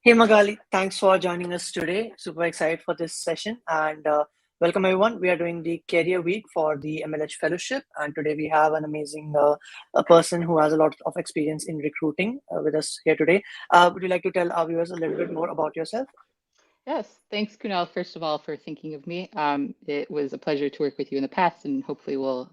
Hey Magali, thanks for joining us today. Super excited for this session and welcome everyone. We are doing the Career Week for the MLH Fellowship, and today we have an amazing a person who has a lot of experience in recruiting with us here today. Would you like to tell our viewers a little bit more about yourself? Yes, thanks, Kunal, first of all, for thinking of me. It was a pleasure to work with you in the past, and hopefully we'll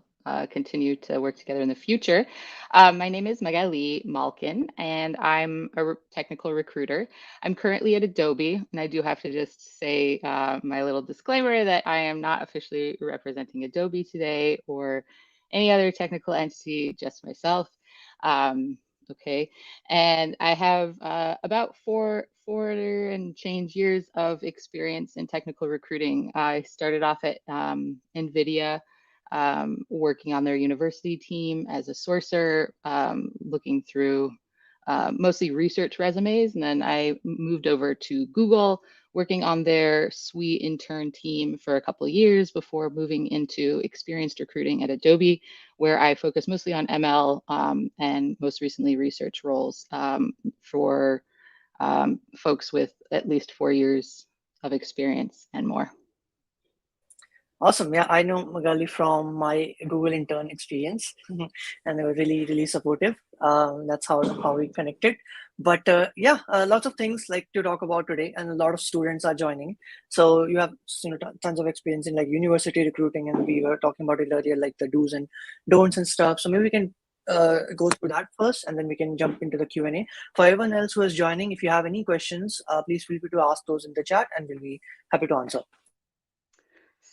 continue to work together in the future. My name is Magali Malkin, and I'm a technical recruiter. I'm currently at Adobe, and I do have to just say my little disclaimer that I am not officially representing Adobe today or any other technical entity, just myself. Um, okay. And I have about four and change years of experience in technical recruiting. I started off at NVIDIA, working on their university team as a sourcer, looking through mostly research resumes. And then I moved over to Google, working on their SWE intern team for a couple of years before moving into experienced recruiting at Adobe, where I focus mostly on ML and most recently research roles for folks with at least 4 years of experience and more. Awesome. Yeah, I know Magali from my Google intern experience, and they were really, really supportive. That's how we connected. But yeah, lots of things like to talk about today, and a lot of students are joining. So you have tons of experience in like university recruiting, and we were talking about it earlier, like the do's and don'ts and stuff. So maybe we can go through that first, and then we can jump into the Q&A. For everyone else who is joining, if you have any questions, please feel free to ask those in the chat, and we'll be happy to answer.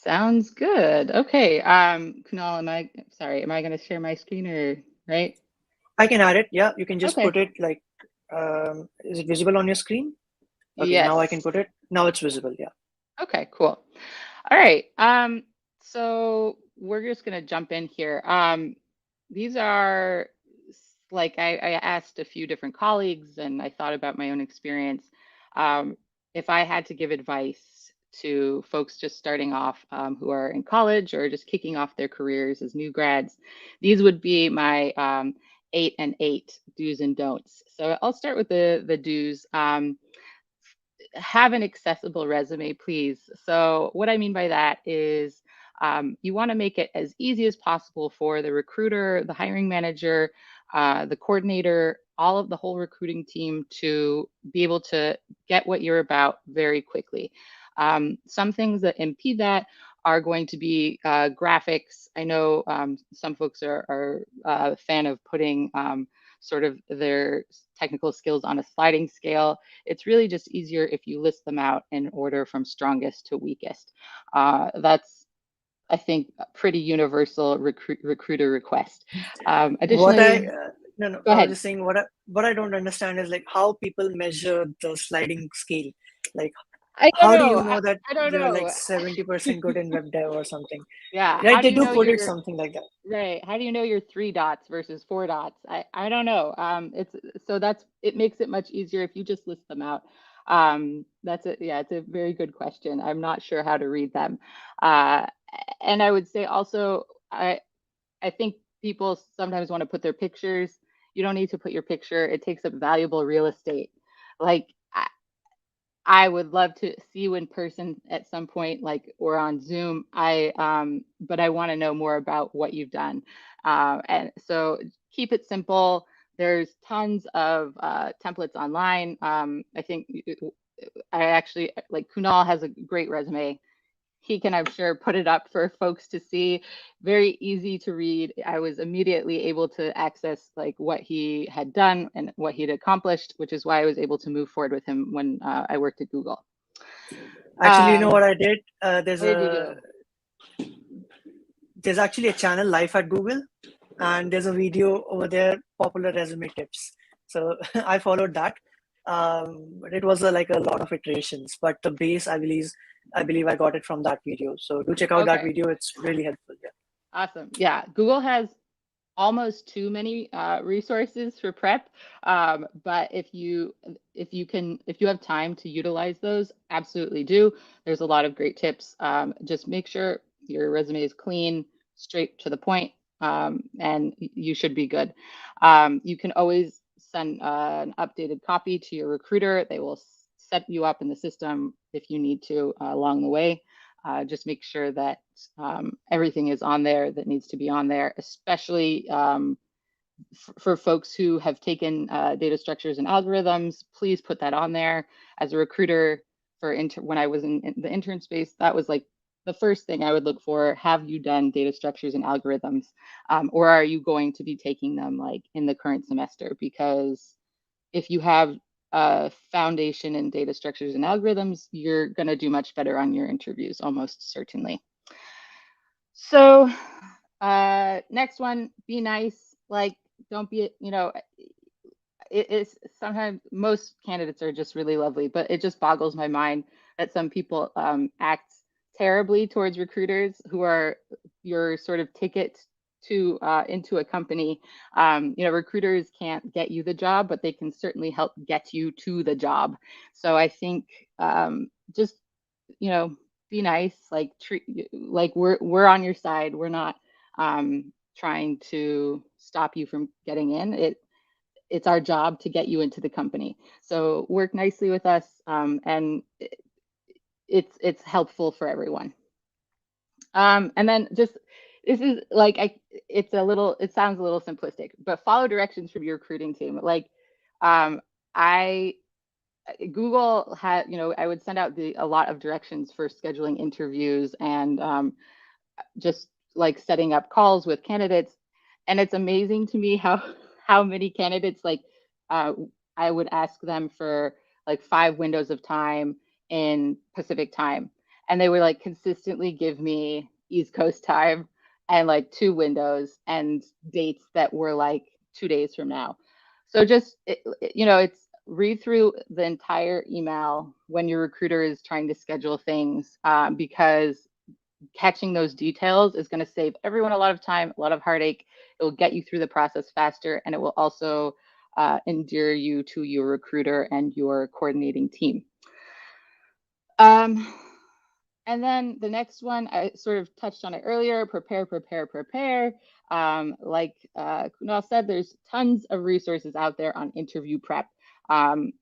Sounds good. Okay. Kunal, am I going to share my screen or right? I can add it. Yeah, you can just put Okay. it like, is it visible on your screen? Okay, now I can Yes. put it. Now it's visible. Yeah. Okay, cool. All right. So we're just gonna jump in here. These are like I asked a few different colleagues and I thought about my own experience. Um, if I had to give advice to folks just starting off who are in college or just kicking off their careers as new grads, these would be my 8 and 8 do's and don'ts. So I'll start with the do's. Have an accessible resume, please. So, what I mean by that is you want to make it as easy as possible for the recruiter, the hiring manager, the coordinator, all of the whole recruiting team to be able to get what you're about very quickly. Some things that impede that are going to be graphics. I know some folks are a fan of putting sort of their technical skills on a sliding scale. It's really just easier if you list them out in order from strongest to weakest. That's, I think, a pretty universal recruiter request. What I Additionally, no no go I was ahead. just saying what I don't understand is like how people measure the sliding scale. Like I don't how do know. you know that I don't you're like know. 70% good in web dev or something? Yeah. Right? How do They you do know put it you're something like that. right? How do you know you're 3 dots versus 4 dots? I don't know. It's so that's it makes it much easier if you just list them out. That's it. Yeah, it's a very good question. I'm not sure how to read them. Uh, and I would say also, I think people sometimes want to put their pictures. You don't need to put your picture. It takes up valuable real estate. Like I would love to see you in person at some point, like or on Zoom. But I want to know more about what you've done. And so keep it simple. There's tons of templates online. I think I actually like Kunal has a great resume. He can, I'm sure, put it up for folks to see. Very easy to read. I was immediately able to access like what he had done and what he'd accomplished, which is why I was able to move forward with him when I worked at Google. Actually, you know what Um, I did? what did you do? There's actually a channel live at Google, and there's a video over there, popular resume tips. So I followed that. But it was like a lot of iterations, but the base I believe I got it from that video. So do check out that Okay, video. It's really helpful. Yeah. awesome. Yeah, Google has almost too many resources for prep. But if you have time to utilize those, absolutely do. There's a lot of great tips. Just make sure your resume is clean, straight to the point, and you should be good. You can always send an updated copy to your recruiter. They will set you up in the system if you need to along the way. Just make sure that everything is on there that needs to be on there, especially for folks who have taken data structures and algorithms. Please put that on there. As a recruiter when I was in the intern space, that was like the first thing I would look for. Have you done data structures and algorithms? Or are you going to be taking them like in the current semester? Because if you have a foundation in data structures and algorithms, you're going to do much better on your interviews, almost certainly. So next one, be nice. Like, don't be, it's sometimes most candidates are just really lovely, but it just boggles my mind that some people act terribly towards recruiters who are your sort of ticket to into a company. Recruiters can't get you the job, but they can certainly help get you to the job. So I think just be nice, like treat like we're on your side. We're not trying to stop you from getting in. It's our job to get you into the company. So work nicely with us, and it's helpful for everyone. And then just this is like it sounds a little simplistic, but follow directions from your recruiting team. Like I Google had, I would send out a lot of directions for scheduling interviews and just like setting up calls with candidates. And it's amazing to me how many candidates I would ask them for like 5 windows of time in Pacific time, and they would like consistently give me East Coast time and like 2 windows and dates that were like 2 days from now. So just it's read through the entire email when your recruiter is trying to schedule things, because catching those details is going to save everyone a lot of time, a lot of heartache. It will get you through the process faster, and it will also endear you to your recruiter and your coordinating team. And then the next one, I sort of touched on it earlier, prepare, prepare, prepare. Like Kunal said, there's tons of resources out there on interview prep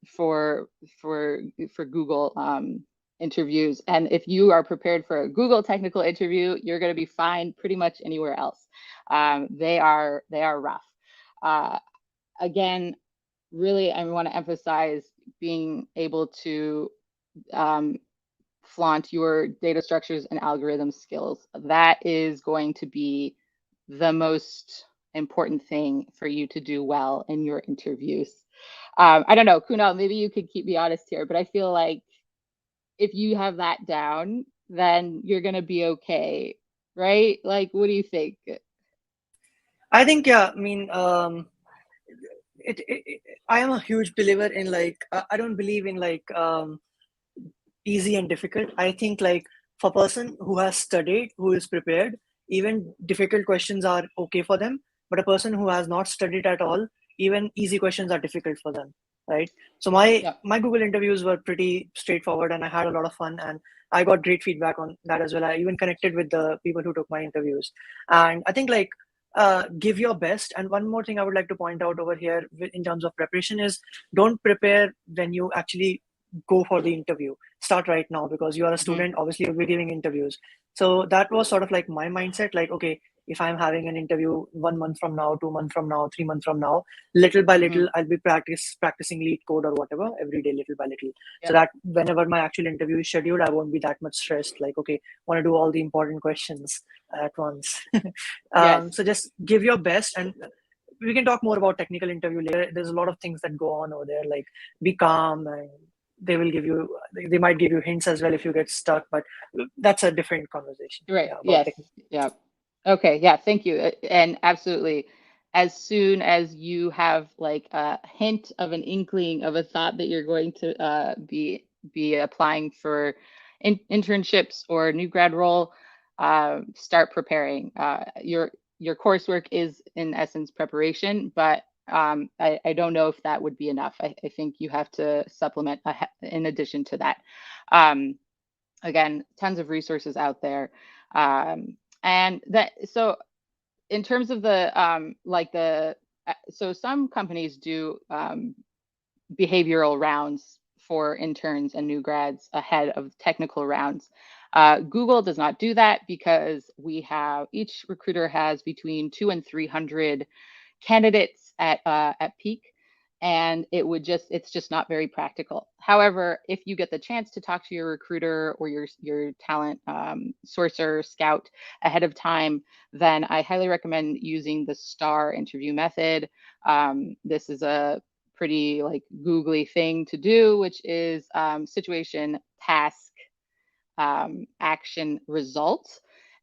for Google interviews. And if you are prepared for a Google technical interview, you're going to be fine pretty much anywhere else. They are rough. Again, really, I want to emphasize being able to flaunt your data structures and algorithm skills. That is going to be the most important thing for you to do well in your interviews. I don't know, Kunal, maybe you could keep me honest here, but I feel like if you have that down, then you're going to be okay, right? Like, what do you think? I think, yeah, I mean, I am a huge believer in I don't believe in easy and difficult. I think for a person who has studied, who is prepared, even difficult questions are okay for them. But a person who has not studied at all, even easy questions are difficult for them, right? So my Google interviews were pretty straightforward, and I had a lot of fun, and I got great feedback on that as well. I even connected with the people who took my interviews, and I think give your best. And one more thing I would like to point out over here in terms of preparation is, don't prepare when you actually go for the interview. Start right now, because you are a student. Obviously you'll be giving interviews. So that was sort of like my mindset, okay, if I'm having an interview 1 month from now, 2 months from now, 3 months from now, little by little I'll be practicing lead code or whatever every day, little by little. So that whenever my actual interview is scheduled, I won't be that much stressed, okay, want to do all the important questions at once. So just give your best, and we can talk more about technical interview later. There's a lot of things that go on over there, like be calm, and they might give you hints as well if you get stuck, but that's a different conversation. Right. Yes. Yeah. Okay. Yeah. Thank you. And absolutely, as soon as you have like a hint of an inkling of a thought that you're going to be applying for internships or new grad role, start preparing. Your coursework is in essence preparation, but I don't know if that would be enough. I think you have to supplement in addition to that. Again, tons of resources out there. And that, so in terms of so some companies do behavioral rounds for interns and new grads ahead of technical rounds. Google does not do that because each recruiter has between 200 and 300 candidates at peak, and it's just not very practical. However, if you get the chance to talk to your recruiter or your talent sourcer scout ahead of time, then I highly recommend using the STAR interview method. This is a pretty like googly thing to do, which is situation, task, action, result.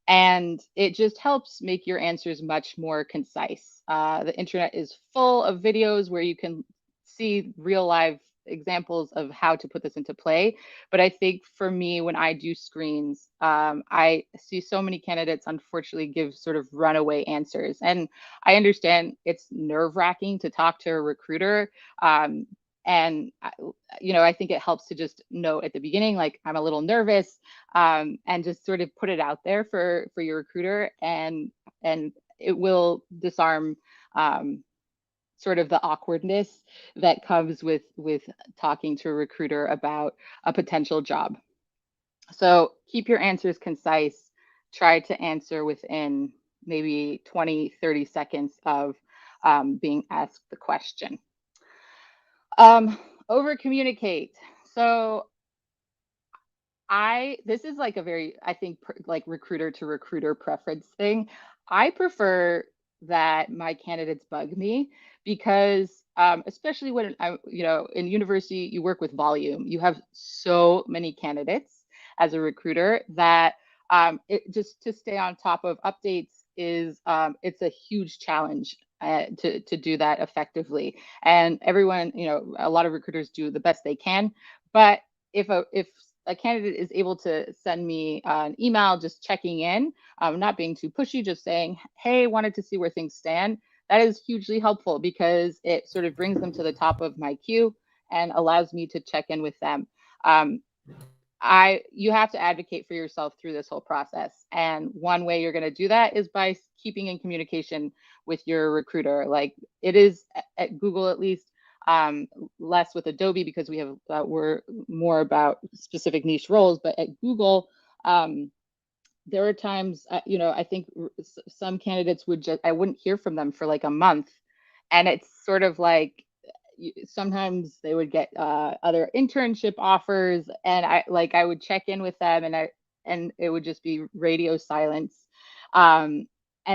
And it just helps make your answers much more concise. The internet is full of videos where you can see real live examples of how to put this into play. But I think for me, when I do screens, I see so many candidates unfortunately give sort of runaway answers. And I understand it's nerve wracking to talk to a recruiter. And I think it helps to just note at the beginning, like, I'm a little nervous, and just sort of put it out there for your recruiter, and it will disarm sort of the awkwardness that comes with talking to a recruiter about a potential job. So keep your answers concise. Try to answer within maybe 20, 30 seconds of being asked the question. Over communicate. So this is like a very, I think, like recruiter to recruiter preference thing. I prefer that my candidates bug me because especially when in university, you work with volume. You have so many candidates as a recruiter that it just to stay on top of updates is it's a huge challenge to do that effectively. And everyone, a lot of recruiters do the best they can, but if a candidate is able to send me an email just checking in, not being too pushy, just saying, hey, wanted to see where things stand, that is hugely helpful because it sort of brings them to the top of my queue and allows me to check in with them. You have to advocate for yourself through this whole process. And one way you're going to do that is by keeping in communication with your recruiter. Like it is at Google, at least, less with Adobe because we're more about specific niche roles. But at Google, there are times, I think some candidates I wouldn't hear from them for like a month. And it's sort of like, sometimes they would get other internship offers, and I would check in with them, and it would just be radio silence. And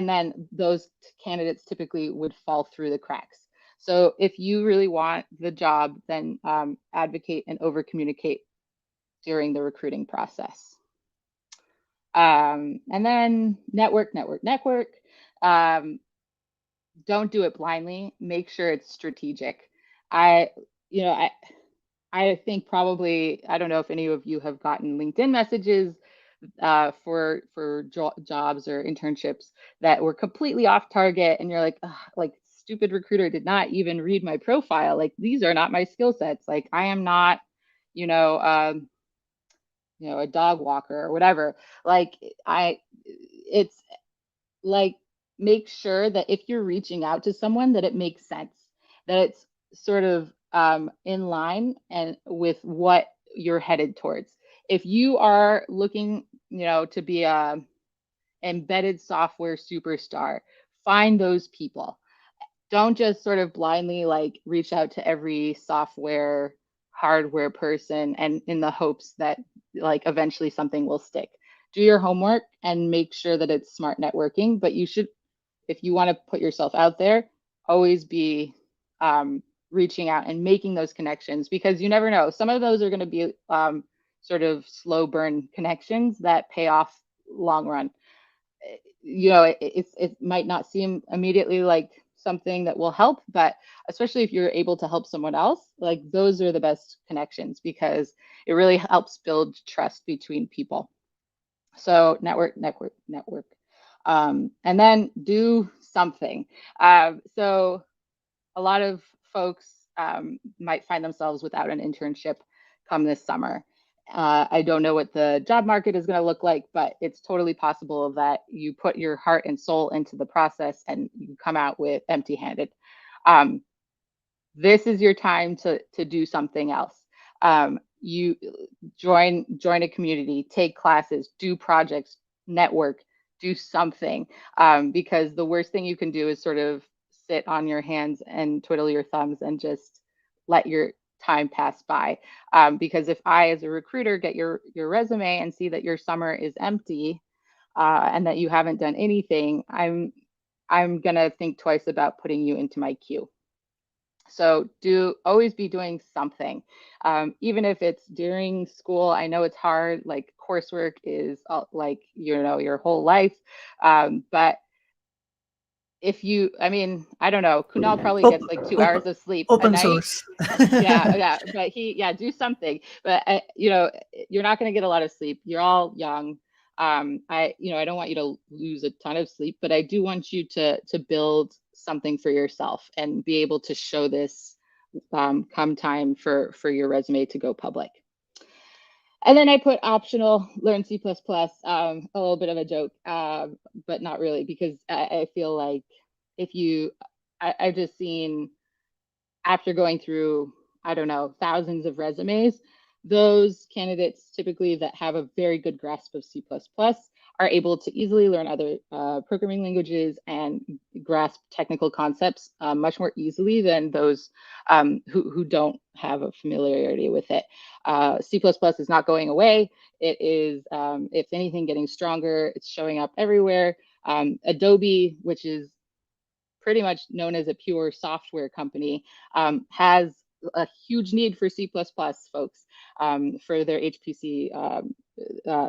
then those candidates typically would fall through the cracks. So if you really want the job, then advocate and over communicate during the recruiting process. And then network. Don't do it blindly. Make sure it's strategic. I think probably, I don't know if any of you have gotten LinkedIn messages for jobs or internships that were completely off target, and you're like, stupid recruiter did not even read my profile. Like, these are not my skill sets. Like, I am not, a dog walker or whatever. Like, it's like, make sure that if you're reaching out to someone, that it makes sense, that it's sort of in line and with what you're headed towards. If you are looking, to be a embedded software superstar, find those people. Don't just sort of blindly like reach out to every software hardware person and in the hopes that like eventually something will stick. Do your homework and make sure that it's smart networking, but you should, if you want to put yourself out there, always be reaching out and making those connections, because you never know. Some of those are going to be sort of slow burn connections that pay off long run. It might not seem immediately like something that will help, but especially if you're able to help someone else, like those are the best connections because it really helps build trust between people. So network. And then do something. So a lot of folks might find themselves without an internship come this summer. I don't know what the job market is going to look like, but it's totally possible that you put your heart and soul into the process and you come out with empty-handed. This is your time to do something else. You join a community, take classes, do projects, network, do something. Because the worst thing you can do is sort of sit on your hands and twiddle your thumbs and just let your time pass by. Because if I, as a recruiter, get your resume and see that your summer is empty, and that you haven't done anything, I'm gonna think twice about putting you into my queue. So always be doing something, even if it's during school. I know it's hard. Like coursework is like your whole life, but if you, I mean, I don't know. Kunal probably Op- gets like 2 hours open of sleep a open night. source. Yeah, but do something. But you're not going to get a lot of sleep. You're all young. I don't want you to lose a ton of sleep, but I do want you to build something for yourself and be able to show this, come time for your resume to go public. And then I put optional, learn C++, a little bit of a joke, but not really, because I feel like if you, I've just seen, after going through, I don't know, thousands of resumes, those candidates typically that have a very good grasp of C++ are able to easily learn other programming languages and grasp technical concepts much more easily than those who don't have a familiarity with it. C++ is not going away. It is, if anything, getting stronger. It's showing up everywhere. Adobe, which is pretty much known as a pure software company, has a huge need for C++ folks, for their HPC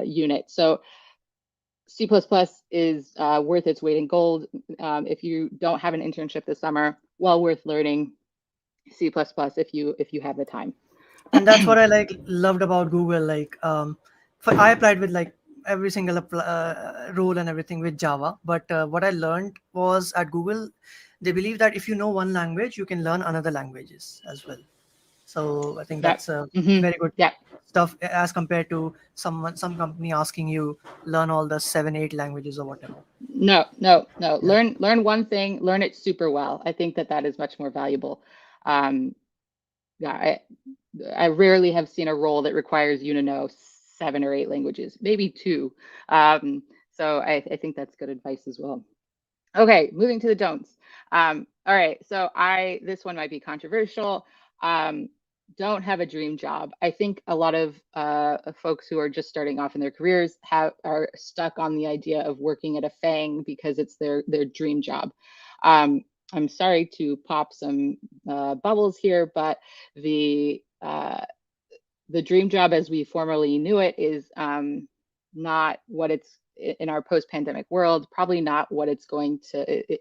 unit. So C++ is worth its weight in gold. If you don't have an internship this summer, well worth learning C++ if you have the time. And that's what I loved about Google. I applied with every single role and everything with Java. But what I learned was at Google, they believe that if you know one language, you can learn another languages as well. So I think That that's a hmm very good yeah. stuff as compared to some company asking you learn all the 7 8 languages or whatever. No. Yeah. Learn one thing, learn it super well. I think that is much more valuable. Um, yeah, I rarely have seen a role that requires you to know 7 or 8 languages, maybe two. So I think that's good advice as well. Okay, moving to the don'ts. All right, so this one might be controversial. Um, don't have a dream job. I think a lot of folks who are just starting off in their careers are stuck on the idea of working at a FANG because it's their dream job. Um, I'm sorry to pop some bubbles here, but the uh, the dream job as we formerly knew it is not what it's in our post-pandemic world, probably not what it's going to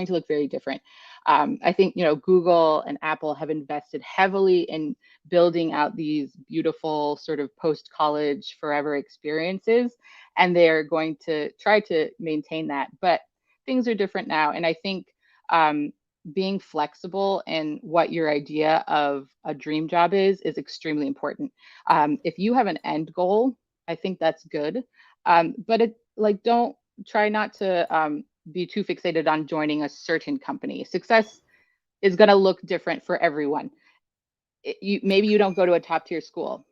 look very different. I think Google and Apple have invested heavily in building out these beautiful sort of post-college forever experiences, and they're going to try to maintain that, but things are different now. And I think being flexible in what your idea of a dream job is extremely important. If you have an end goal, I think that's good. But don't try not to be too fixated on joining a certain company. Success is going to look different for everyone. Maybe you don't go to a top tier school.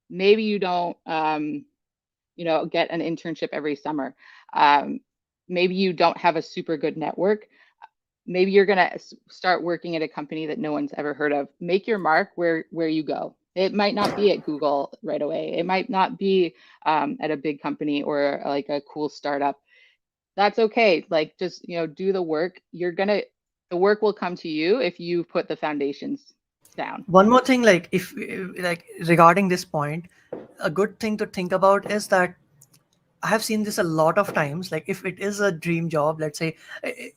Maybe you don't, get an internship every summer. Um, Maybe you don't have a super good network. Maybe you're going to start working at a company that no one's ever heard of. Make your mark where you go. It might not be at Google right away. It might not be at a big company or like a cool startup. That's okay. Like just do the work. The work will come to you if you put the foundations down. One more thing, regarding this point, a good thing to think about is that I have seen this a lot of times. Like, if it is a dream job, let's say,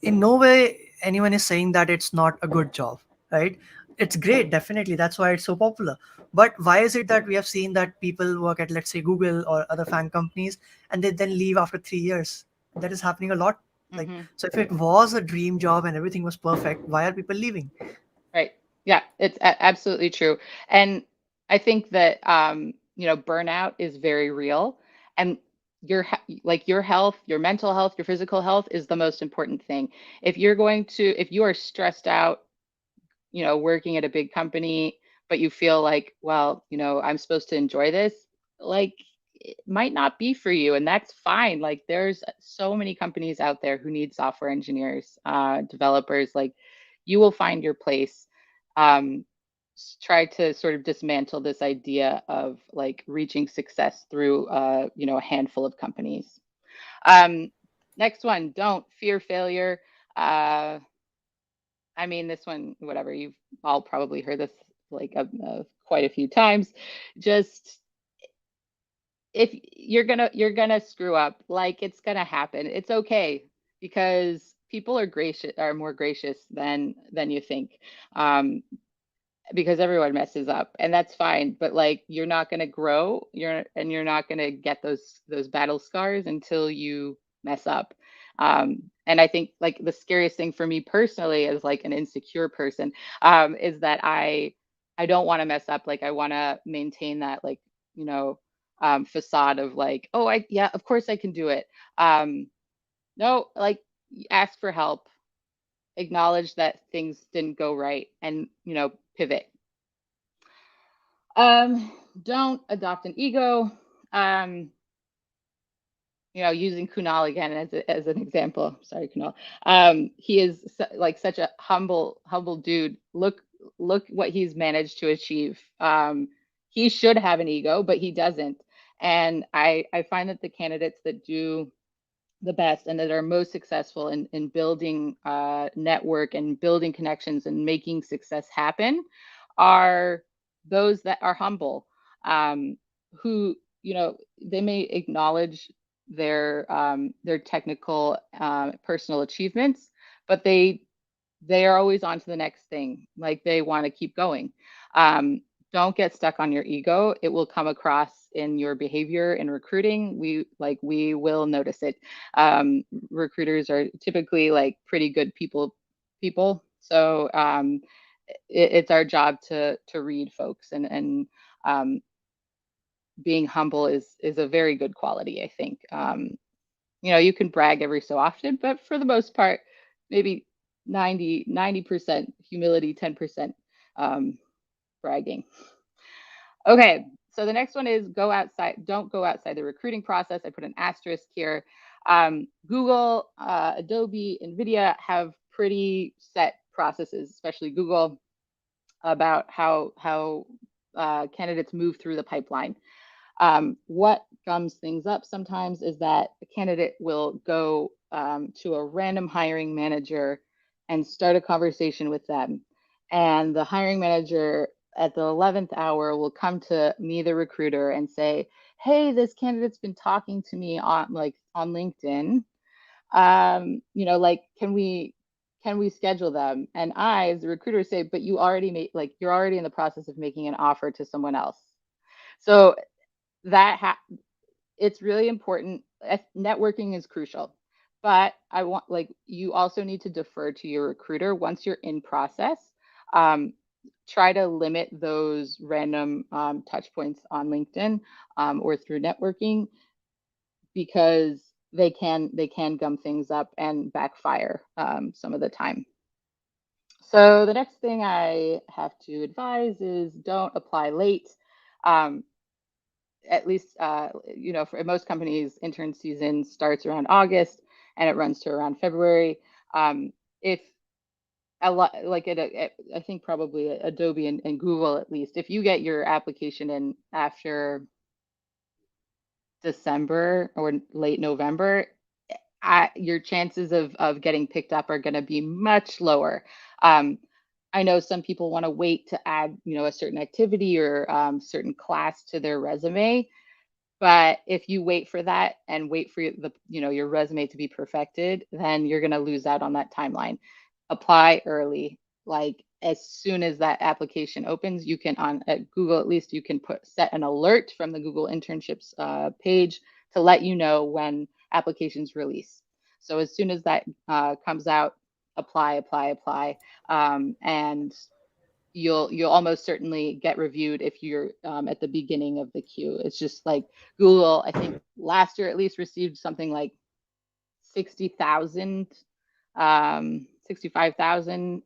in no way anyone is saying that it's not a good job, right? It's great, definitely. That's why it's so popular. But why is it that we have seen that people work at, let's say, Google or other fan companies and they then leave after 3 years? That is happening a lot. Hmm. So if it was a dream job and everything was perfect, why are people leaving? Right. Yeah, it's absolutely true. And I think that burnout is very real, and your health, your mental health, your physical health is the most important thing. If you are stressed out, working at a big company, but you feel like, well, I'm supposed to enjoy this, like it might not be for you, and that's fine. Like there's so many companies out there who need software engineers, developers. Like you will find your place. Um, Try to sort of dismantle this idea of like reaching success through, a handful of companies. Um, Next one, don't fear failure. Uh, I mean, this one, whatever, you've all probably heard this like quite a few times. Just if you're gonna screw up, like it's gonna happen. It's okay because people are more gracious than you think. Um, because everyone messes up and that's fine, but like you're not going to grow, you're not going to get those battle scars until you mess up. And I think like the scariest thing for me personally as like an insecure person, is that I don't want to mess up. Like I want to maintain that like, you know facade of like, oh, I yeah, of course I can do it. No, like ask for help, acknowledge that things didn't go right, and pivot. Don't adopt an ego. Um, Using Kunal again as an example. Sorry, Kunal. He is like such a humble dude. Look what he's managed to achieve. He should have an ego, but he doesn't. And I find that the candidates that do the best and that are most successful in building network and building connections and making success happen are those that are humble, who they may acknowledge their technical personal achievements, but they are always on to the next thing. Like they want to keep going. Don't get stuck on your ego. It will come across in your behavior in recruiting. We will notice it. Recruiters are typically like pretty good people. So it's our job to read folks, and um, being humble is a very good quality, I think. You can brag every so often, but for the most part, maybe 90% humility, 10% um, bragging. Okay, so the next one is don't go outside the recruiting process. I put an asterisk here. Google, Adobe, NVIDIA have pretty set processes, especially Google, about how candidates move through the pipeline. What gums things up sometimes is that a candidate will go to a random hiring manager and start a conversation with them. And the hiring manager at the 11th hour will come to me, the recruiter, and say, hey, this candidate's been talking to me on LinkedIn. Like, can we schedule them? And I, as the recruiter, say, but you're already in the process of making an offer to someone else. So it's really important. Networking is crucial, but I want like you also need to defer to your recruiter once you're in process. Um, Try to limit those random touch points on LinkedIn, or through networking, because they can gum things up and backfire some of the time. So the next thing I have to advise is don't apply late. Um, at least for most companies, intern season starts around August and it runs to around February. If a lot like I think probably Adobe and Google, at least if you get your application in after December or late November, your chances of getting picked up are going to be much lower. um, I know some people want to wait to add a certain activity or certain class to their resume. But if you wait for that and wait for your resume to be perfected, then you're going to lose out on that timeline. Apply early. Like as soon as that application opens, you can at Google, at least you can set an alert from the Google internships page to let you know when applications release. So as soon as that comes out, apply, and you'll almost certainly get reviewed if you're at the beginning of the queue. It's just like Google, I think last year at least received something like 60,000, 65,000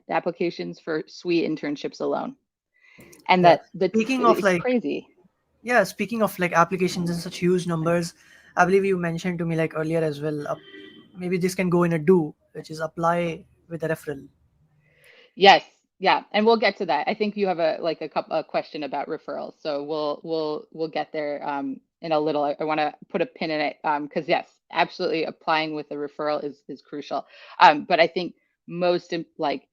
applications for SWE internships alone. And Yeah. that that's Speaking of it's like, crazy. yeah, speaking of like applications in such huge numbers, I believe you mentioned to me like earlier as well. Maybe this can go in a do, which is apply with a referral. Yes, yeah, and we'll get to that. I think you have a question about referrals, so we'll get there in a little. I want to put a pin in it because yes, absolutely, applying with a referral is crucial. But I think like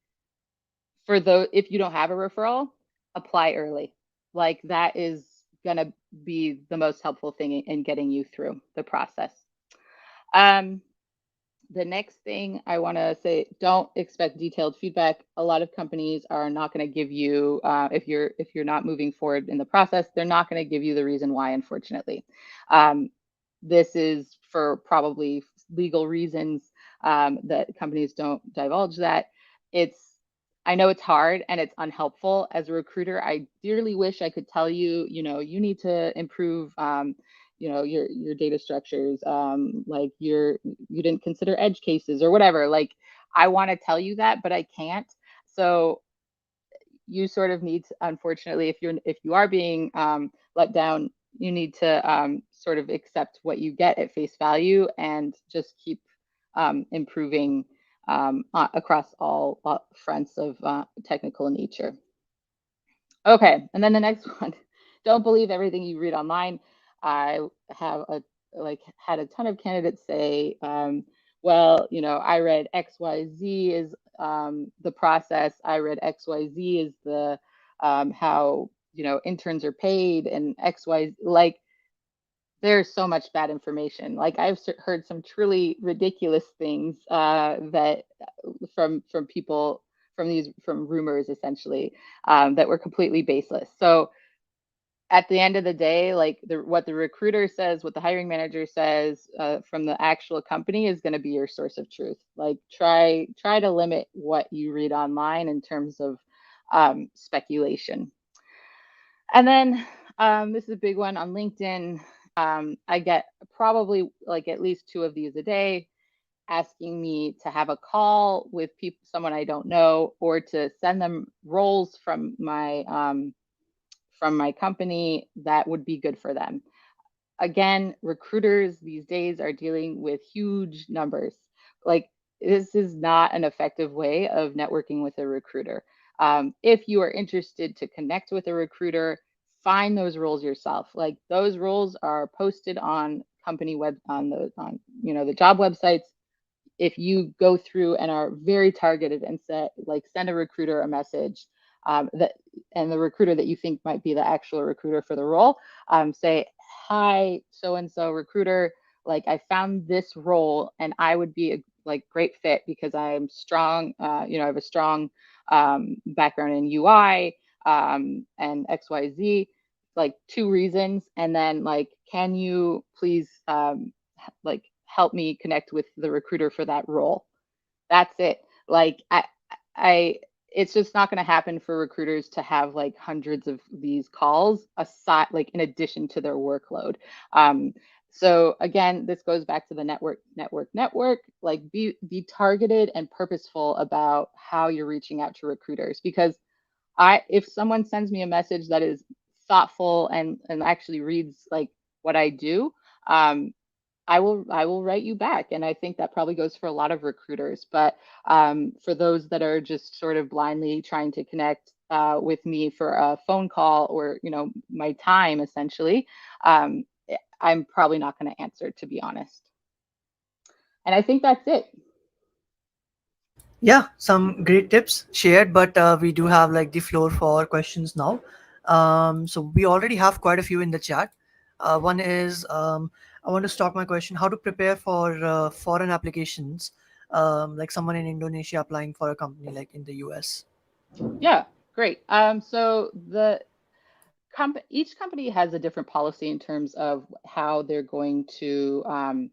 for those if you don't have a referral, apply early. Like that is gonna be the most helpful thing in getting you through the process. Um, the next thing I want to say, don't expect detailed feedback. A lot of companies are not going to give you, if you're not moving forward in the process, they're not going to give you the reason why, unfortunately. Um, this is for probably legal reasons that companies don't divulge that. It's, I know it's hard and it's unhelpful. As a recruiter, I dearly wish I could tell you, you need to improve your data structures, like you didn't consider edge cases or whatever. Like I want to tell you that, but I can't. So you sort of need to, unfortunately, if you are being let down, you need to sort of accept what you get at face value and just keep improving across all fronts of technical nature. Okay, and then the next one, don't believe everything you read online. I have had a ton of candidates say, well, I read XYZ is the process. I read XYZ is the how interns are paid and XY like there's so much bad information. Like I've heard some truly ridiculous things that from people from rumors essentially that were completely baseless. So at the end of the day, like what the recruiter says, what the hiring manager says from the actual company is going to be your source of truth. Like try to limit what you read online in terms of speculation. And then this is a big one on LinkedIn. I get probably like at least two of these a day asking me to have a call with people, someone I don't know, or to send them roles from my company that would be good for them. Again, recruiters these days are dealing with huge numbers. Like, this is not an effective way of networking with a recruiter. If you are interested to connect with a recruiter, find those roles yourself. Like those roles are posted on company web on the job websites. If you go through and are very targeted and send a recruiter a message that and the recruiter that you think might be the actual recruiter for the role, say, hi, so and so recruiter, like I found this role and I would be a great fit because I'm strong, I have a strong background in UI and XYZ, like two reasons. And then can you please help me connect with the recruiter for that role. That's it. Like I it's just not going to happen for recruiters to have like hundreds of these calls aside, like in addition to their workload. Um, so again, this goes back to the network. Like be targeted and purposeful about how you're reaching out to recruiters because if someone sends me a message that is thoughtful and actually reads like what I do, um, I will write you back. And I think that probably goes for a lot of recruiters. But for those that are just sort of blindly trying to connect with me for a phone call or my time essentially, I'm probably not going to answer, to be honest. And I think that's it. Yeah, some great tips shared, but we do have like the floor for questions now. So we already have quite a few in the chat. One is I want to start my question: how to prepare for foreign applications, like someone in Indonesia applying for a company like in the US. Yeah, great. So each company has a different policy in terms of how they're going to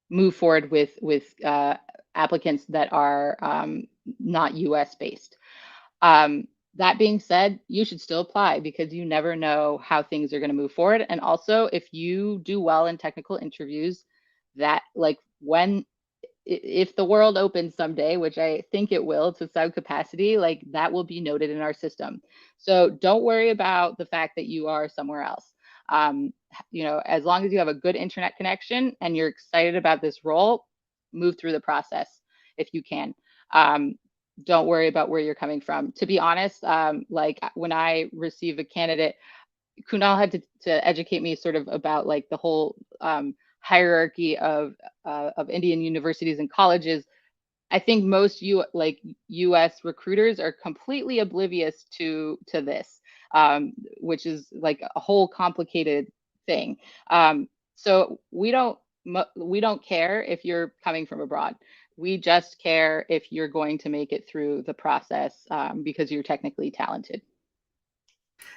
move forward with applicants that are not US based. That being said, you should still apply because you never know how things are going to move forward. And also, if you do well in technical interviews, that like when if the world opens someday, which I think it will to some capacity, like that will be noted in our system. So don't worry about the fact that you are somewhere else. Um, as long as you have a good internet connection and you're excited about this role, move through the process if you can. Um, don't worry about where you're coming from. To be honest, like when I receive a candidate, Kunal had to educate me sort of about like the whole hierarchy of Indian universities and colleges. I think most U.S. recruiters are completely oblivious to this, which is like a whole complicated thing. So we don't care if you're coming from abroad. We just care if you're going to make it through the process because you're technically talented.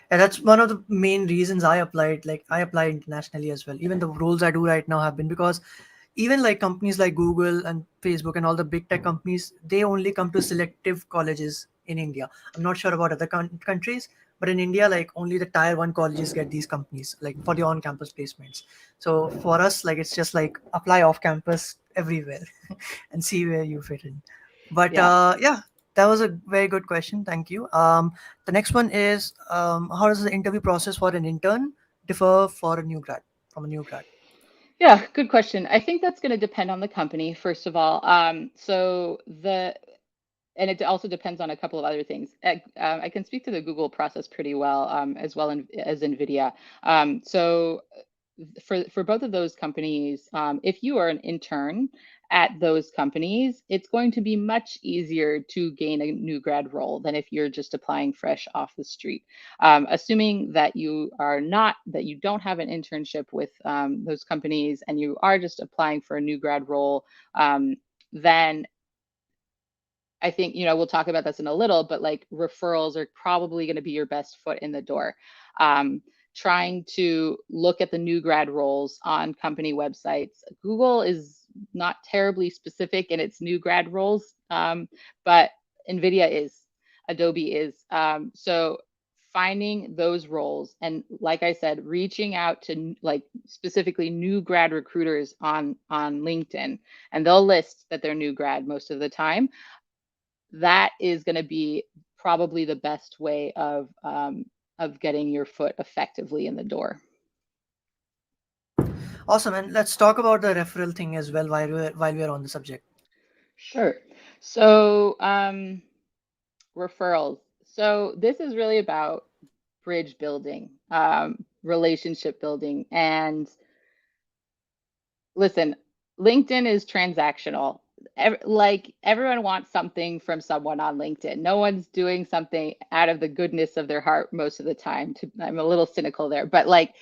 And that's one of the main reasons I applied. Like I applied internationally as well. Even the roles I do right now have been because even like companies like Google and Facebook and all the big tech companies, they only come to selective colleges in India. I'm not sure about other countries, but in India, like only the tier one colleges get these companies, like for the on-campus placements. So for us, like it's just like apply off campus everywhere and see where you fit in. But Yeah. yeah, that was a very good question. Thank you. The next one is how does the interview process for an intern differ for a new grad from a new grad? Yeah, good question. I think that's going to depend on the company, first of all. And it also depends on a couple of other things. I can speak to the Google process pretty well, as NVIDIA. For both of those companies, if you are an intern at those companies, it's going to be much easier to gain a new grad role than if you're just applying fresh off the street. Assuming that you don't have an internship with those companies and you are just applying for a new grad role, then I think, we'll talk about this in a little, but like referrals are probably going to be your best foot in the door. Um, Trying to look at the new grad roles on company websites. Google is not terribly specific in its new grad roles, but NVIDIA is, Adobe is. So finding those roles and, like I said, reaching out to like specifically new grad recruiters on LinkedIn, and they'll list that they're new grad most of the time. That is going to be probably the best way of getting your foot effectively in the door. Awesome, and let's talk about the referral thing as well while we're on the subject. Sure. So referrals. So this is really about bridge building, relationship building, and listen, LinkedIn is transactional. Like everyone wants something from someone on LinkedIn. No one's doing something out of the goodness of their heart most of the time. I'm a little cynical there, but like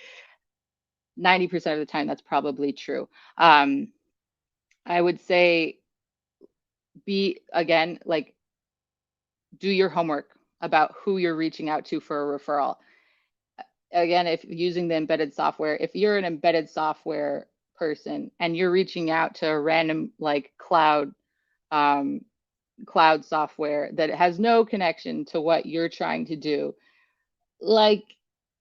90% of the time, that's probably true. Um, I would say be again, like do your homework about who you're reaching out to for a referral. Again, if using the embedded software, if you're an embedded software person and you're reaching out to a random like um, cloud software that has no connection to what you're trying to do, like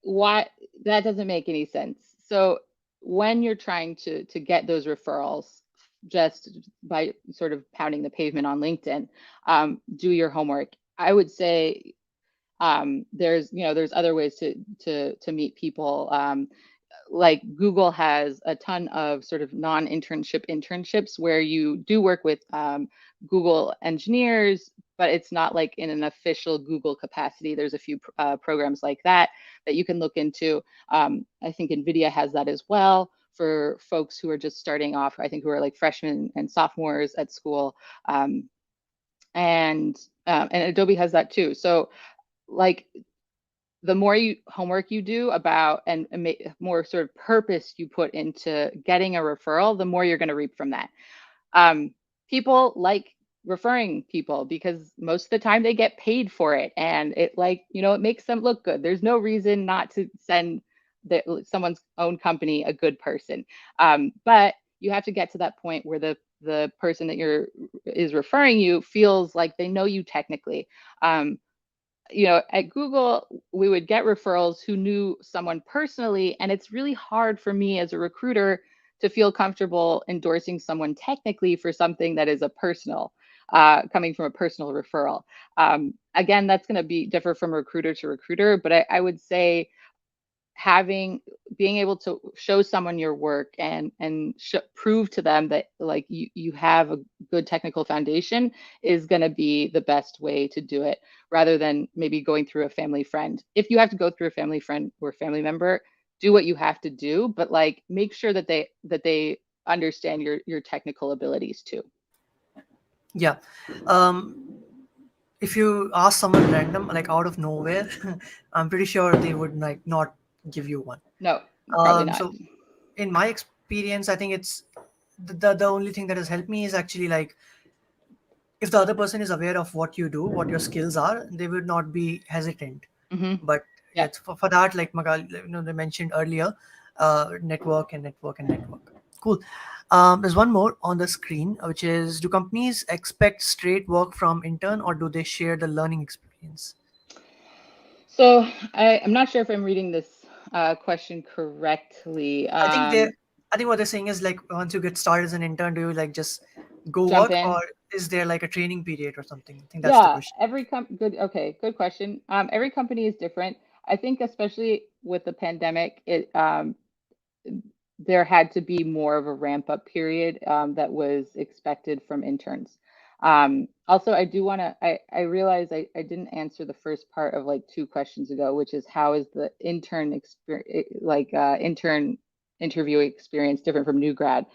why that doesn't make any sense. So when you're trying to get those referrals just by sort of pounding the pavement on LinkedIn, do your homework. I would say there's other ways to meet people. Like Google has a ton of sort of non-internship internships where you do work with Google engineers, but it's not like in an official Google capacity. There's a few programs like that you can look into. I think NVIDIA has that as well for folks who are just starting off, I think who are like freshmen and sophomores at school. Um, and Adobe has that too. So like the more homework you do about and more sort of purpose you put into getting a referral, the more you're going to reap from that. Um, People like referring people because most of the time they get paid for it, and it makes them look good. There's no reason not to send someone's own company a good person, but you have to get to that point where the person that is referring you feels like they know you technically. Um, at Google, we would get referrals who knew someone personally, and it's really hard for me as a recruiter to feel comfortable endorsing someone technically for something that is a personal, coming from a personal referral. Again, that's going to be differ from recruiter to recruiter, but I would say being able to show someone your work and prove to them that like you have a good technical foundation is going to be the best way to do it, rather than maybe going through a family friend. If you have to go through a family friend or family member, do what you have to do, but like make sure that they understand your technical abilities too. Yeah. Um, if you ask someone random, like out of nowhere, I'm pretty sure they would like not give you one. No, probably not. So in my experience, I think it's the only thing that has helped me is actually like if the other person is aware of what you do, what your skills are, they would not be hesitant. Hmm. But Yeah. yes, for that, like Magali, they mentioned earlier, network and network and network. Cool. There's one more on the screen, which is: do companies expect straight work from intern, or do they share the learning experience? So I'm not sure if I'm reading this question correctly. I think they, I think what they're saying is like once you get started as an intern, do you like just go Jump work, in. or is there like a training period or something? I think that's the Yeah, question. good. Okay, good question. Every company is different. I think especially with the pandemic, it there had to be more of a ramp up period that was expected from interns. Also, I do want to, I realize I didn't answer the first part of like two questions ago, which is how is the intern experience, like intern interview experience different from new grad?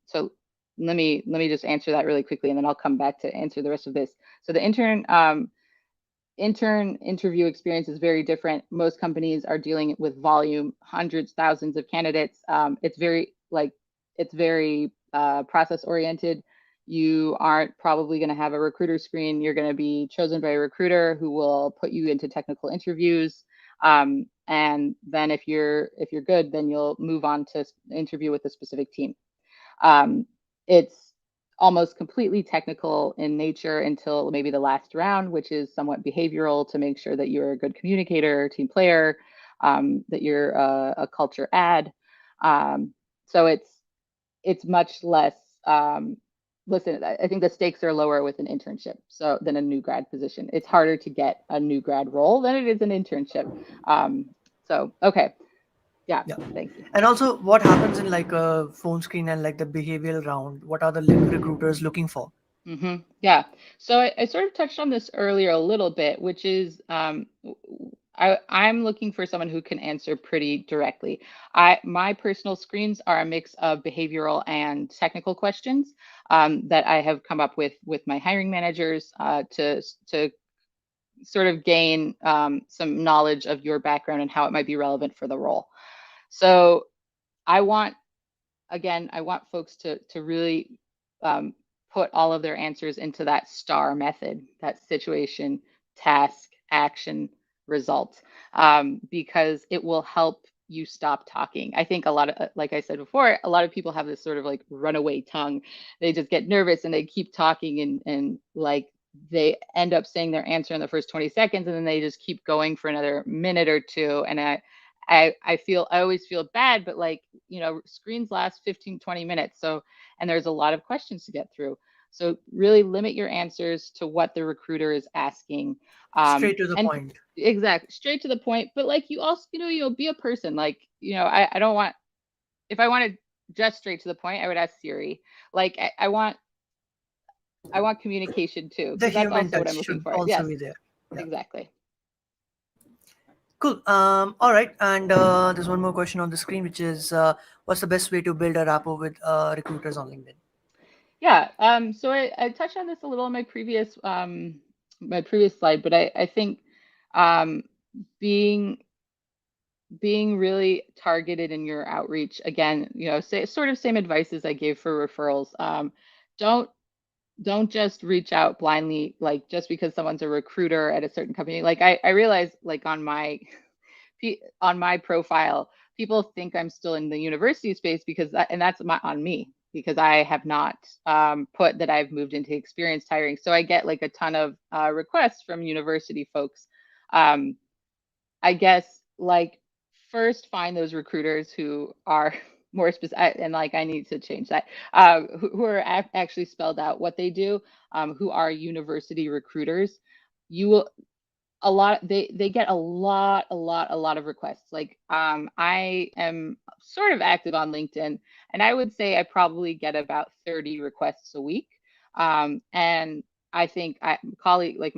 So let me just answer that really quickly, and then I'll come back to answer the rest of this. So the intern interview experience is very different. Most companies are dealing with volume, hundreds, thousands of candidates. It's very process oriented. You aren't probably going to have a recruiter screen. You're going to be chosen by a recruiter who will put you into technical interviews. And then if you're good, then you'll move on to interview with a specific team. It's almost completely technical in nature until maybe the last round, which is somewhat behavioral to make sure that you're a good communicator, team player, that you're a culture ad. So it's much less. Listen, I think the stakes are lower with an internship so than a new grad position. It's harder to get a new grad role than it is an internship. So okay, yeah, Yeah. thank you. And also, what happens in like a phone screen and like the behavioral round? What are the recruiters looking for? Yeah. So I sort of touched on this earlier a little bit, which is I'm looking for someone who can answer pretty directly. My personal screens are a mix of behavioral and technical questions that I have come up with my hiring managers to sort of gain some knowledge of your background and how it might be relevant for the role. So I want I want folks to really um, put all of their answers into that STAR method, that situation, task, action, result, because it will help you stop talking. I think a lot of, like I said before, a lot of people have this sort of like runaway tongue. They just get nervous and they keep talking and like they end up saying their answer in the first 20 seconds and then they just keep going for another minute or two. And I always feel bad, but like, screens last 15, 20 minutes. So, and there's a lot of questions to get through. So really limit your answers to what the recruiter is asking. Straight to the And point. exact straight to the point, but like you also, be a person. Like, I don't want, if I wanted just straight to the point, I would ask Siri. Like I want communication too, The because that's human also what touch I'm looking should for. also Yes, be there. Yeah. exactly. Cool. All right. And there's one more question on the screen, which is what's the best way to build a rapport with recruiters on LinkedIn? Yeah. So I touched on this a little in my previous slide, but I think um, being being really targeted in your outreach again, say sort of same advice as I gave for referrals. Don't don't just reach out blindly, like just because someone's a recruiter at a certain company. Like I realize like on my profile, people think I'm still in the university space and that's on me because I have not put that I've moved into experienced hiring. So I get like a ton of requests from university folks. I guess like first find those recruiters who are more specific, and like I need to change that. Who are actually spelled out what they do, who are university recruiters. You will a lot they get a lot of requests. Like I am sort of active on LinkedIn, and I would say I probably get about 30 requests a week. And I think my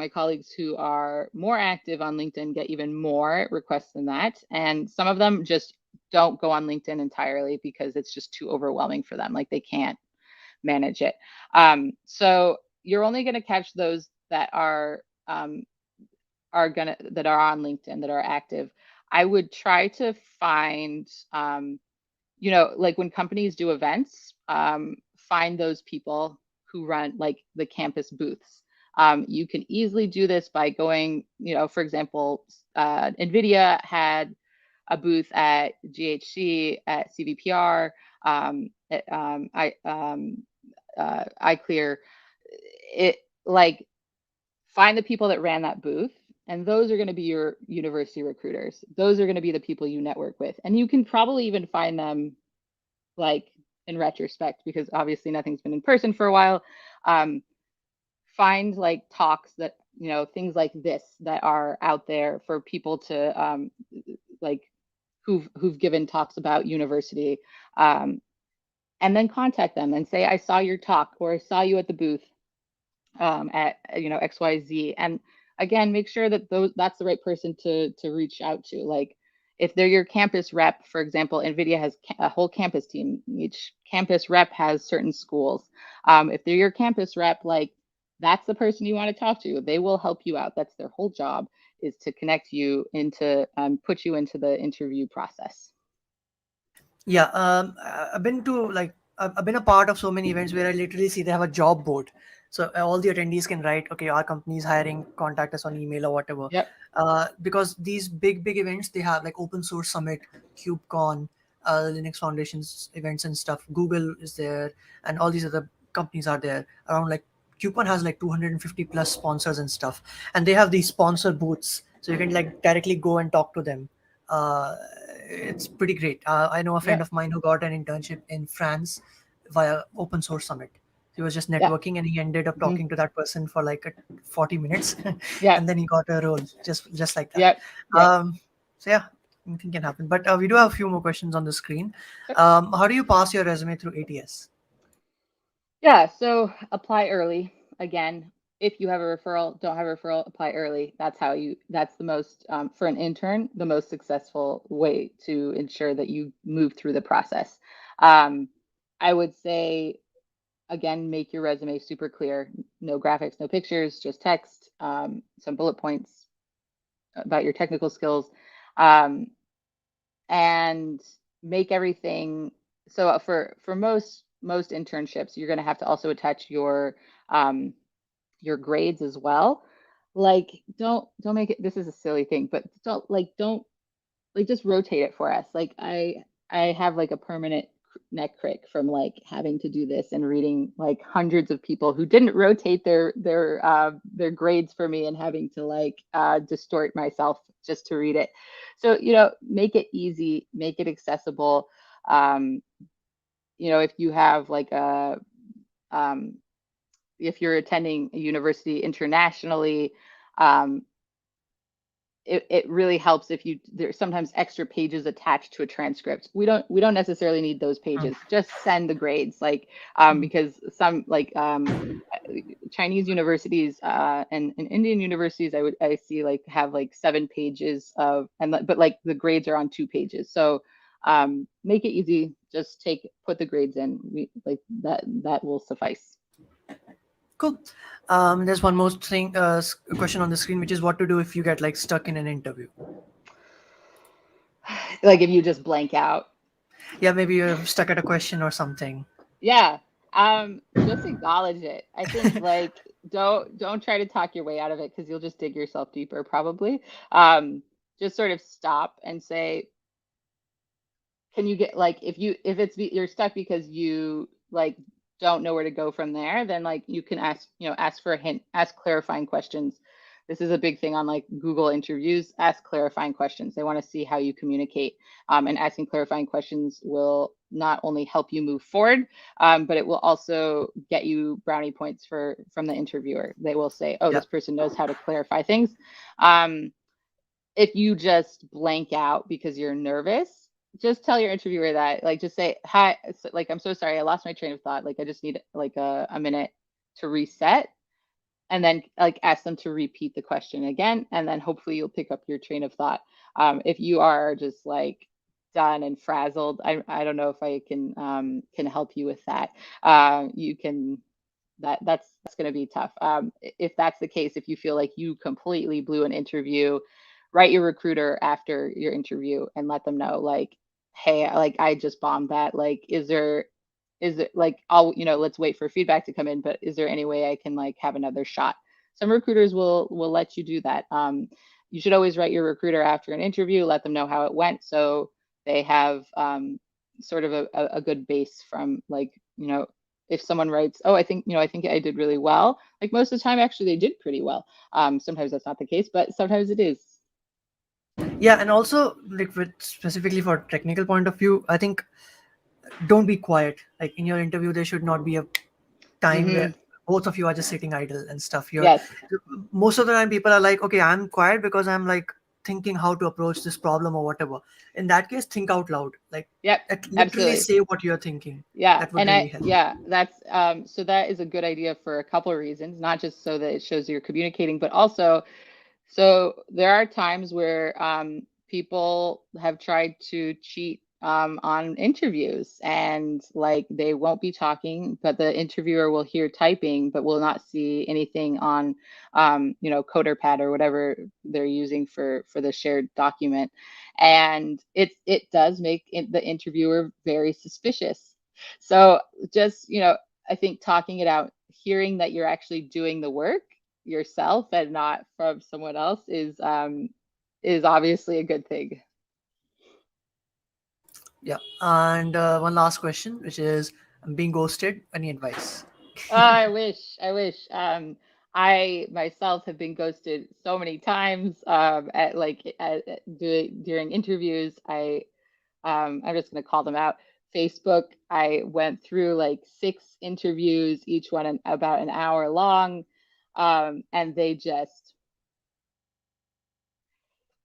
colleagues who are more active on LinkedIn get even more requests than that, and some of them just don't go on LinkedIn entirely because it's just too overwhelming for them, like they can't manage it. So you're only going to catch those that are on LinkedIn, that are active. I would try to find, like when companies do events, find those people who run like the campus booths. You can easily do this by going, for example, NVIDIA had a booth at GHC, at CVPR, iClear. It like Find the people that ran that booth, and those are going to be your university recruiters. Those are going to be the people you network with, and you can probably even find them like in retrospect, because obviously nothing's been in person for a while. Find like talks that, things like this that are out there for people to like who've given talks about university, and then contact them and say, I saw your talk, or I saw you at the booth at XYZ. And again, make sure that that's the right person to reach out to. Like if they're your campus rep, for example, NVIDIA has a whole campus team. Each campus rep has certain schools. If they're your campus rep, like that's the person you want to talk to. They will help you out. That's their whole job, is to connect you into, put you into the interview process. Yeah, I've been to like I've been a part of so many events where I literally see they have a job board, so all the attendees can write, okay, our company is hiring, contact us on email or whatever. Yep. Because these big events, they have like Open Source Summit, KubeCon, Linux Foundations events and stuff. Google is there, and all these other companies are there. Around like KubeCon has like 250 plus sponsors and stuff, and they have these sponsor booths, so you can like directly go and talk to them. It's pretty great. I know a friend Yep. of mine who got an internship in France via Open Source Summit. He was just Yep. networking, and he ended up Mhm. talking to that person for like 40 minutes, Yep. and then he got a role just like that. Yep. Yep. Um, so yeah, anything can happen. But we do have a few more questions on the screen. Sure. How do you pass your resume through ATS? Yeah, so apply early. Again, if you have a referral, don't have a referral, apply early. That's the most, for an intern, the most successful way to ensure that you move through the process. Um, I would say, again, make your resume super clear. No graphics, no pictures, just text, some bullet points about your technical skills, um, and make everything. So for most internships, you're going to have to also attach um, your grades as well. Like don't make it, this is a silly thing, but don't like just rotate it for us. Like I have like a permanent neck crick from like having to do this and reading like hundreds of people who didn't rotate their grades for me, and having to like distort myself just to read it. So make it easy, make it accessible. um if you have like a um if you're attending a university internationally, um, it really helps if there's sometimes extra pages attached to a transcript. We don't necessarily need those pages. Just send the grades, like because some like Chinese universities and Indian universities, I see like have like 7 pages of, but like the grades are on 2 pages. So make it easy. Just put the grades in. Like that will suffice. Cool. There's one more thing, question on the screen, which is what to do if you get like stuck in an interview. Like if you just blank out. Yeah, maybe you're stuck at a question or something. Yeah. Just acknowledge it. I think like don't try to talk your way out of it, because you'll just dig yourself deeper probably. Just sort of stop and say, can you get like, if you're stuck because you like don't know where to go from there, then like you can ask for a hint, ask clarifying questions. this is a big thing on like Google interviews. Ask clarifying questions. They want to see how you communicate. And asking clarifying questions will not only help you move forward, but it will also get you brownie points from the interviewer. They will say, oh, Yeah. this person knows how to clarify things. If you just blank out because you're nervous, just tell your interviewer that, like, just say, hi, like, I'm so sorry, I lost my train of thought. Like, I just need like a minute to reset, and then like ask them to repeat the question again, and then hopefully you'll pick up your train of thought. If you are just like done and frazzled, I don't know if I can help you with that. You can that's going to be tough. If that's the case, if you feel like you completely blew an interview, write your recruiter after your interview and let them know, like, hey, like I just bombed that. Like, is it like, let's wait for feedback to come in, but is there any way I can like have another shot? Some recruiters will let you do that. You should always write your recruiter after an interview, let them know how it went, so they have sort of a good base from, like, if someone writes, oh, I think I did really well, like most of the time actually they did pretty well. Sometimes that's not the case, but sometimes it is. Yeah, and also like with specifically for technical point of view, I think don't be quiet. Like in your interview, there should not be a time where Mm-hmm. both of you are just sitting idle and stuff. You're Yes. Most of the time people are like, okay, I'm quiet because I'm like thinking how to approach this problem or whatever. In that case, think out loud. Like Yep. literally Absolutely. say what you're thinking. Yeah, That would really help. that's so that is a good idea for a couple of reasons, not just so that it shows you're communicating, but also, so there are times where people have tried to cheat on interviews, and like they won't be talking, but the interviewer will hear typing, but will not see anything on, CoderPad or whatever they're using for the shared document, and it does make the interviewer very suspicious. So just, I think talking it out, hearing that you're actually doing the work yourself and not from someone else is obviously a good thing. Yeah. And one last question, which is, I'm being ghosted. Any advice? Oh, I wish. I myself have been ghosted so many times during interviews. I'm just going to call them out. Facebook, I went through like 6 interviews, each one about an hour long, and they just,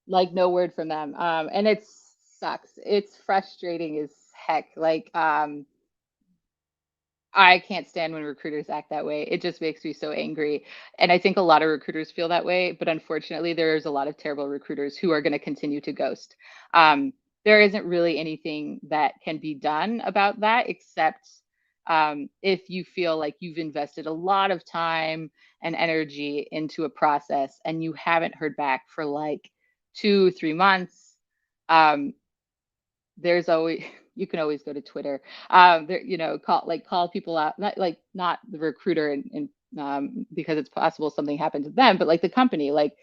like, no word from them. And it sucks. It's frustrating as heck. Like, I can't stand when recruiters act that way. It just makes me so angry. And I think a lot of recruiters feel that way, but unfortunately, there's a lot of terrible recruiters who are going to continue to ghost. There isn't really anything that can be done about that, except if you feel like you've invested a lot of time and energy into a process and you haven't heard back for like 2 3 months. um, there's always You can always go to Twitter. There, call people out, not the recruiter, and because it's possible something happened to them, but like the company, like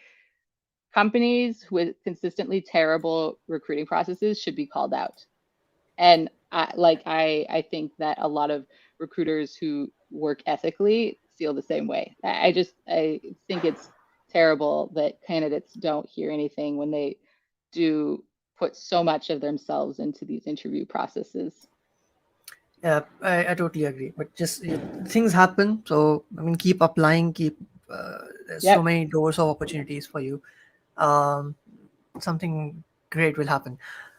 companies with consistently terrible recruiting processes should be called out. And I think that a lot of recruiters who work ethically feel the same way. I think it's terrible that candidates don't hear anything when they do put so much of themselves into these interview processes. Yeah, I totally agree. But just things happen. So I mean, keep applying. There's so Yep. many doors of opportunities for you. Um, Something great will happen.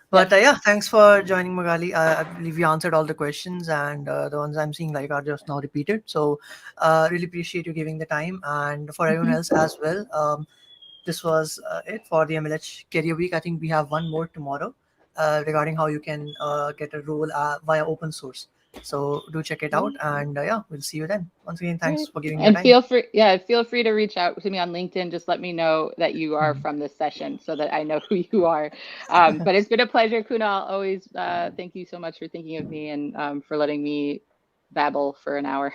But Yep. yeah, thanks for joining, Magali. I believe you answered all the questions, and the ones I'm seeing like are just now repeated. So really appreciate you giving the time, and for everyone Hmm. else as well. This was it for the MLH Career Week. I think we have one more tomorrow regarding how you can get a role via open source. So do check it out, and yeah, we'll see you then. Once again, All thanks right. for giving your And time. feel free to reach out to me on LinkedIn. Just let me know that you are Mhm. from this session so that I know who you are. But it's been a pleasure, Kunal. Always, thank you so much for thinking of me and for letting me babble for an hour.